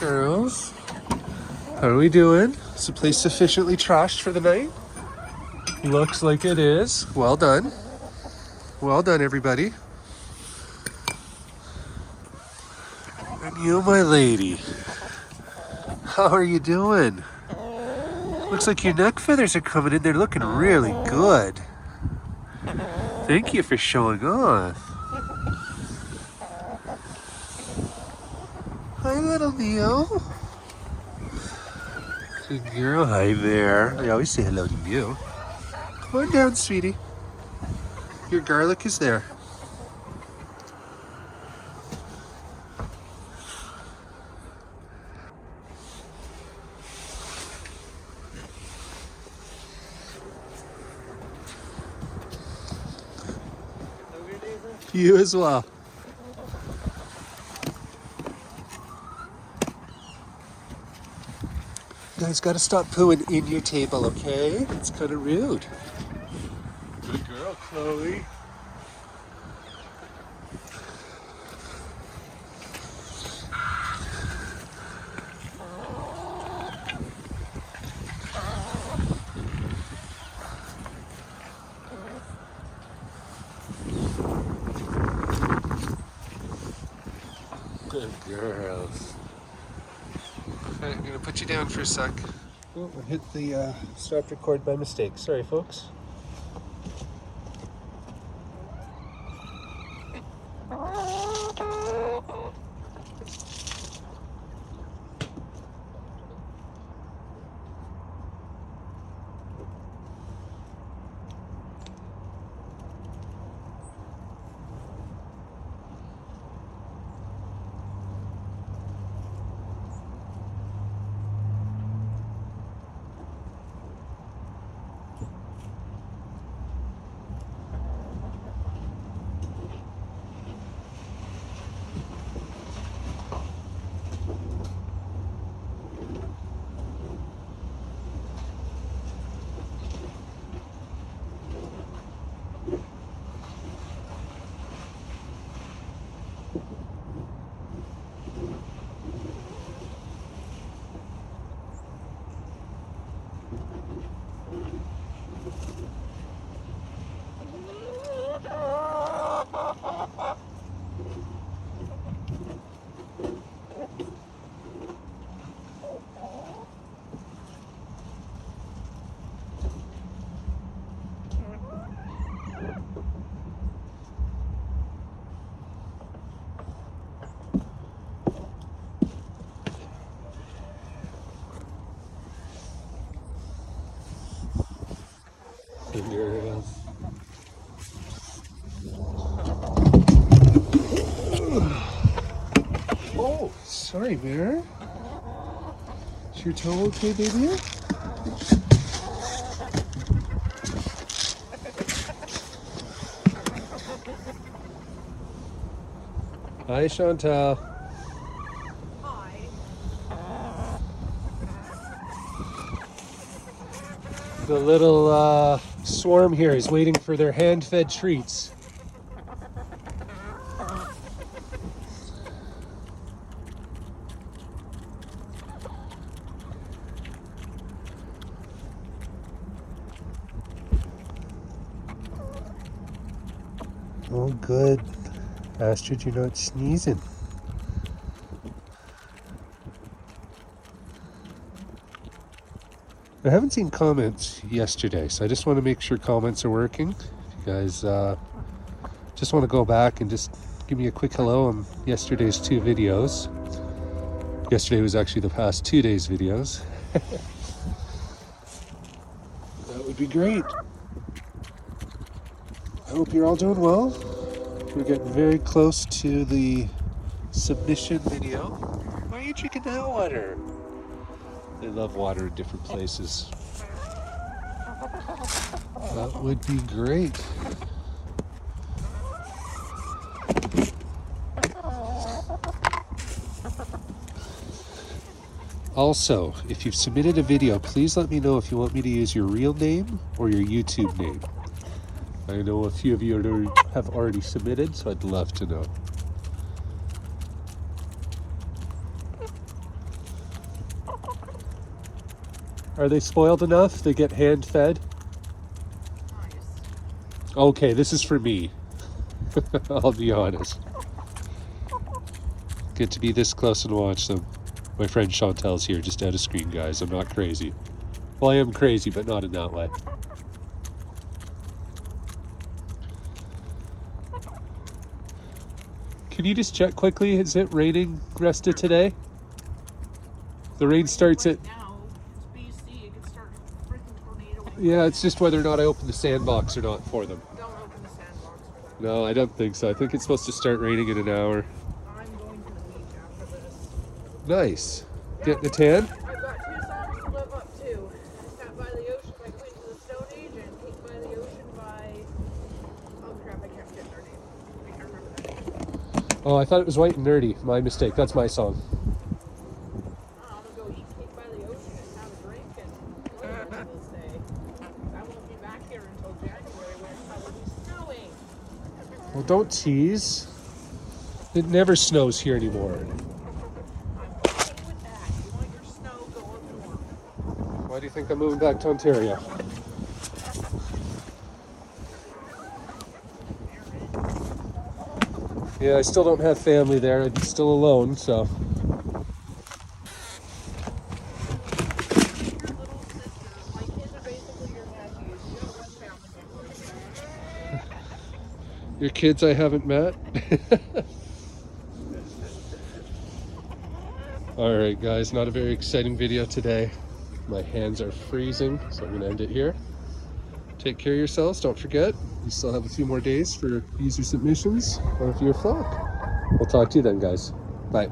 girls. How are we doing? Is the place sufficiently trashed for the night? Looks like it is. Well done. Well done, everybody. And you, my lady. How are you doing? Looks like your neck feathers are coming in. They're looking really good. Thank you for showing off. Hi, little Neo. Good girl. Hi there. I always say hello to you. Come on down, sweetie. Your garlic is there. You as well. You guys gotta stop pooing in your table, okay? It's kind of rude. Good girl, Chloe. Good girls. Okay, I'm gonna put you down for a sec. Oh, I hit the stop record by mistake. Sorry, folks. Good girls. Oh, sorry, Bear. Is your toe okay, baby? Hi, Chantal. Hi. The little swarm here is waiting for their hand-fed treats. Oh, good. Astrid, you're not sneezing. I haven't seen comments yesterday, so I just want to make sure comments are working. If you guys just want to go back and just give me a quick hello on yesterday's 2 videos. Yesterday was actually the past 2 days' videos. That would be great. I hope you're all doing well. We're getting very close to the submission video. Why are you drinking that water? They love water in different places. That would be great. Also, if you've submitted a video, please let me know if you want me to use your real name or your YouTube name. I know a few of you have already submitted, so I'd love to know. Are they spoiled enough? They get hand fed? Nice. Okay, this is for me. I'll be honest. Get to be this close and watch them. My friend Chantel's here, just out of screen, guys. I'm not crazy. Well, I am crazy, but not in that way. Can you just check quickly? Is it raining rest of today? The rain starts at... Now, it's BC. It could start freaking tornadoing. Yeah, it's just whether or not I open the sandbox or not for them. Don't open the sandbox for that. No, I don't think so. I think it's supposed to start raining in an hour. I'm going to the beach after this. Nice. Getting a tan? I've got 2 songs to live up to. Sat by the Ocean by Queens of the Stone Age and Cake by the Ocean by... Oh crap, I can't forget their name. I can't remember their name. Oh, I thought it was White and Nerdy. My mistake. That's my song. I'm gonna go eat cake by the ocean and have a drink and enjoy the rest of this day. I won't be back here until January when it's probably snowing. Well, don't tease. It never snows here anymore. I'm okay with that. You want your snow going warm. Why do you think I'm moving back to Ontario? Yeah, I still don't have family there. I'm still alone, so. Your little sisters, my kids are basically your nephews. You got one family member. Your kids I haven't met? Alright guys, not a very exciting video today. My hands are freezing, so I'm going to end it here. Take care of yourselves, don't forget. We still have a few more days for user submissions or if you're a flock. We'll talk to you then, guys. Bye.